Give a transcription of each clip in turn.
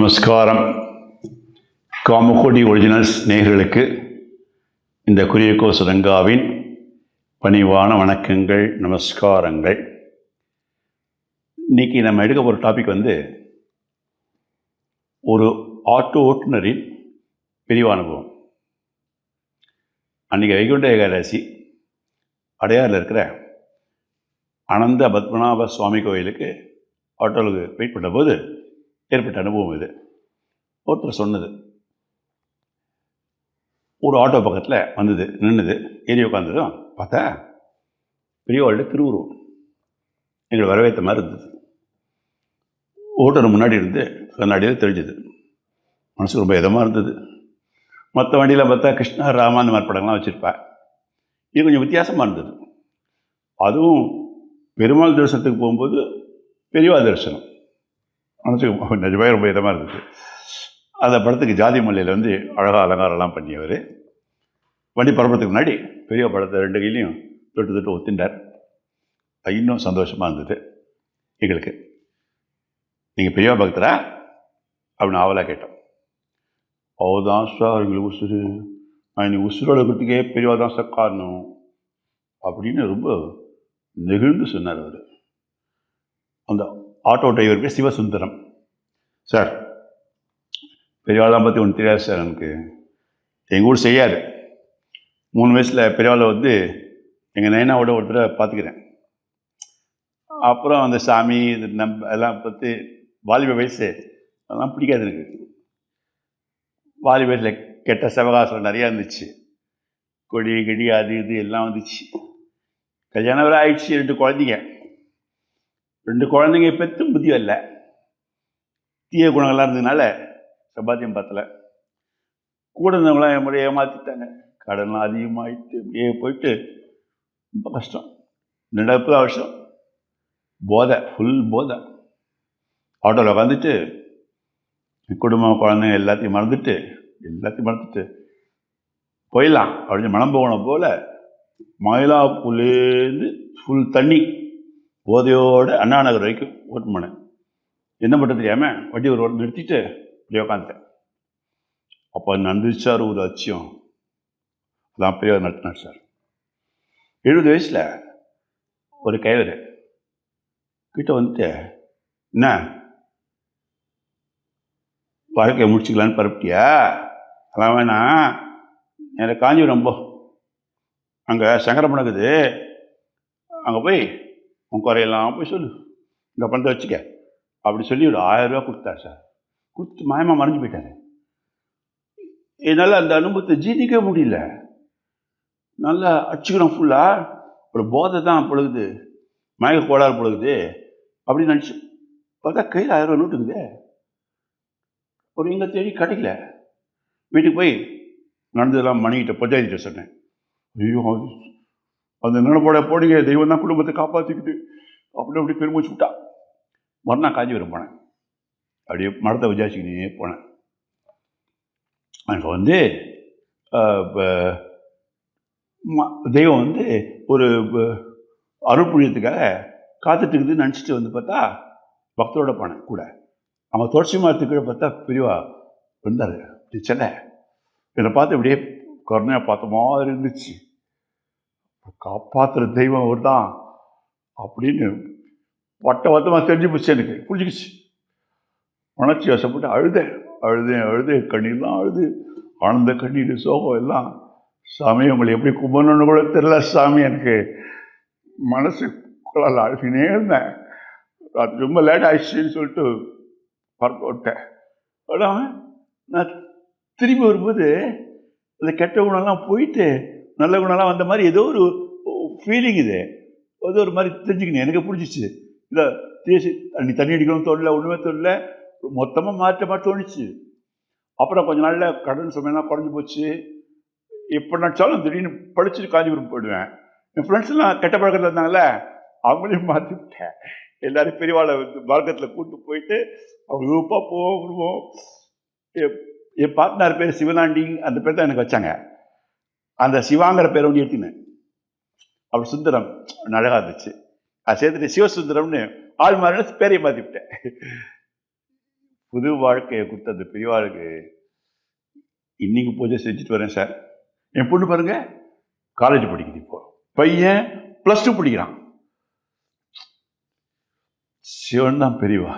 நமஸ்காரம். காமகோடி ஒரிஜினல்ஸ் நேயர்களுக்கு இந்த குரியகோஸ் ரங்காவின் பணிவான வணக்கங்கள், நமஸ்காரங்கள். இன்றைக்கி நம்ம எடுக்க போகிற டாபிக் ஒரு ஆட்டோ ஓட்டுநரின் பிரிவு அனுபவம். அன்றைக்கி வைகுண்ட ஏகாதசி அடையாறில் இருக்கிற அனந்த பத்மநாப சுவாமி கோயிலுக்கு ஆட்டோவுக்கு வெயிட் பண்ணும்போது ஏற்பட்ட அனுபவம் இது. ஒருத்தர் சொன்னது, ஒரு ஆட்டோ பக்கத்தில் வந்தது, நின்றுது, ஏறி உட்காந்ததும் பார்த்தா பெரியவாளுடைய திருவுருவம் எங்களை வரவேற்ற மாதிரி இருந்தது. ஓட்டர் முன்னாடி இருந்து கண்ணாடியில் தெரிஞ்சுது. மனசு ரொம்ப இதமாக இருந்தது. மற்ற வண்டியில் பார்த்தா கிருஷ்ணா ராமா அந்த மாதிரி படங்கள்லாம் வச்சுருப்பேன். இது கொஞ்சம் வித்தியாசமாக இருந்தது. அதுவும் பெருமாள் தரிசனத்துக்கு போகும்போது பெரியவா தரிசனம் மனசுக்கு நிஜமாக ரொம்ப இதமாக இருந்தது. அந்த படத்துக்கு ஜாதி மல்லியில் அழகாக அலங்காரம்லாம் பண்ணியவர் வண்டி பரப்புறதுக்கு முன்னாடி பெரிய படத்தை 2 கையிலையும் தொட்டு ஒத்துண்டார். இன்னும் சந்தோஷமாக இருந்தது எங்களுக்கு. நீங்கள் பெரியவா பக்தரா அப்படின்னு ஆவலாக கேட்டோம். அவதான் சார் எங்களுக்கு உசுறு, நான் இன்னைக்கு உசுரோட இருக்கிறதுக்கே பெரியவா தான் சார் காரணம் அப்படின்னு ரொம்ப நெகிழ்ந்து சொன்னார் அவர். அந்த ஆட்டோ டிரைவர் பேர் சிவசுந்தரம். சார், பெரியவாளெலாம் பற்றி ஒன்று தெரியாது சார், எனக்கு எங்கள் ஊர் செய்யாது. 3 வயசில் பெரியவாளை எங்கள் நயனாவோட ஒருத்தரை பார்த்துக்கிறேன். அப்புறம் அந்த சாமி இது எல்லாம் பற்றி வாலிப வயசு அதெல்லாம் பிடிக்காது எனக்கு. வாலிப வயசில் கெட்ட சிவகாசம் நிறையா இருந்துச்சு. கொடி கடி அது இது எல்லாம் வந்துச்சு. கல்யாணம் வேறு ஆயிடுச்சு. 2 குழந்தைங்க பெற்றும் புத்தி வரல. தீய குணங்கள்லாம் இருந்ததுனால சம்பாத்தியம் பத்தலை. கூட இருந்தவங்களாம் என் முறையை ஏமாற்றிட்டாங்க. கடன்லாம் அதிகமாகிட்டு போயிட்டு ரொம்ப கஷ்டம். 2 வருஷம் போதை, ஃபுல் போதை. ஆட்டோவில் உட்காந்துட்டு குடும்பம் குழந்தைங்க எல்லாத்தையும் மறந்துட்டு போயிடலாம் அப்படின்னு மனம் போகணும் போல் மயிலாப்பூர்லேருந்து ஃபுல் தண்ணி போதையோடு அண்ணா நகர் வரைக்கும் ஓட்டு போனேன். என்ன பண்ணுறது தெரியாமல் வண்டி ஒரு நிறுத்திட்டு அப்படியே உட்காந்துட்டேன். அப்போ நடந்துச்சார் ஒரு அச்சியம். அதான் பெரியவர் நடத்தினார் சார். 70 வயசில் ஒரு கைவர் கிட்ட என்ன வாழ்க்கையை முடிச்சுக்கலான்னு பரப்பிட்டியா? அதெல்லாம் வேணாம், எனக்கு காஞ்சிபுரம் போ, அங்கே சங்கரமடம் இருக்குது, அங்கே போய் உன் குறையெல்லாம் போய் சொல்லு, இந்த பணத்தை வச்சுக்க அப்படி சொல்லி ஒரு 1000 ரூபா கொடுத்தார் சார். கொடுத்து மாயமாக மறைஞ்சு போயிட்டார். என்னால் அந்த அனுபவத்தை ஜீதிக்க முடியல. நல்லா அடிச்சுக்கிறோம், ஃபுல்லாக ஒரு போதை தான் பொழுது, மயக்க கோளாறு பொழுது அப்படின்னு நினச்சி பார்த்தா கையில் 1000 ரூபா நோட்டு இருக்குது. ஒரு எங்கே தேடி கிடைக்கல. வீட்டுக்கு போய் நடந்ததெல்லாம் மணிக்கிட்ட பஞ்சாயத்துகிட்ட சொன்னேன். ஐயோ, அந்த நினைப்போட போடுங்க, தெய்வம் தான் குடும்பத்தை காப்பாற்றிக்கிட்டு அப்படி பெருமூச்சு விட்டா. மறுநாள் காஞ்சிபுரம் போனேன். அப்படியே மரத்தை விசாரிச்சுக்கிட்டே போனேன். அங்கே தெய்வம் ஒரு அருள்புண்ணியத்துக்காக காத்துட்டு இருக்குதுன்னு நினச்சிட்டு பார்த்தா பக்தரோட போனேன் கூட. அவங்க துளசி மரத்துக்கு பார்த்தா பெரியவா வந்தார். சென்னை என்னை பார்த்து இப்படியே கருணையாக பார்த்த மாதிரி இருந்துச்சு. காப்பாற்றுற தெய்வம் அவர் தான் அப்படின்னு வட்டமாக தெரிஞ்சு போச்சு. எனக்கு புரிஞ்சுக்கிச்சு. உணர்ச்சி வசப்பட்டு அழுதேன். கண்ணீர்லாம் அழுது, ஆனந்த கண்ணீர், சோகம் எல்லாம். சாமி, உங்களை எப்படி கும்பணுன்னு கூட தெரியல சாமி. எனக்கு மனசு குழல் அழுகினே இருந்தேன். அது ரொம்ப லேட் ஆயிடுச்சுன்னு சொல்லிட்டு பறக்க விட்டேன். ஆனால் நான் திரும்பி வரும்போது அந்த கெட்ட குணம்லாம் போயிட்டு நல்ல குணம்லாம் வந்த மாதிரி ஏதோ ஒரு ஃபீலிங். இது ஏதோ ஒரு மாதிரி தெரிஞ்சுக்கணும். எனக்கு பிடிச்சிச்சு. இல்லை தேசி தண்ணி அடிக்கணும் தோணல, ஒன்றுமே தோணல, மொத்தமாக மாற்ற தோணுச்சு. அப்புறம் கொஞ்ச நாளில் கடன் சுமையெல்லாம் குறைஞ்சி போச்சு. எப்போ நினச்சாலும் திடீர்னு படிச்சுட்டு காஞ்சிபுரம் போயிடுவேன். என் ஃப்ரெண்ட்ஸ்லாம் கெட்ட பழக்கத்தில் இருந்தாங்கள, அவங்களையும் மாற்றி விட்டேன். எல்லோரும் பெரியவாளை மார்க்கத்தில் கூப்பிட்டு போயிட்டு அவங்க குரூப்பாக போவோம். என் பார்ட்னர் பேர் சிவனாண்டி, அந்த பேர் தான் எனக்கு வச்சாங்க. அந்த சிவாங்கிற பேரை எடுத்தினேன். அப்படி சுந்தரம் அழகாக இருந்துச்சு. அதை சேர்த்துட்டு சிவசுந்தரம்னு ஆள் மாறின பேரையை மாற்றிவிட்டேன். புது வாழ்க்கையை கொடுத்த அந்த பெரியவாளுக்கு இன்னைக்கு பூஜை செஞ்சுட்டு வரேன் சார். என் பொண்ணு பாருங்க காலேஜ் படிக்குது, இப்போ பையன் +2 படிக்கிறான். சிவன் தான் பெரியவா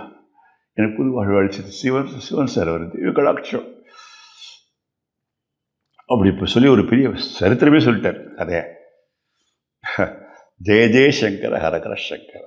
எனக்கு புது வாழ்வு அழிச்சது. சிவன் சார் வருது கலாட்சம் அப்படி இப்போ சொல்லி ஒரு பெரிய சரித்திரமே சொல்லிட்டார் கதையை. ஜெய ஜெய சங்கர ஹரஹர சங்கர.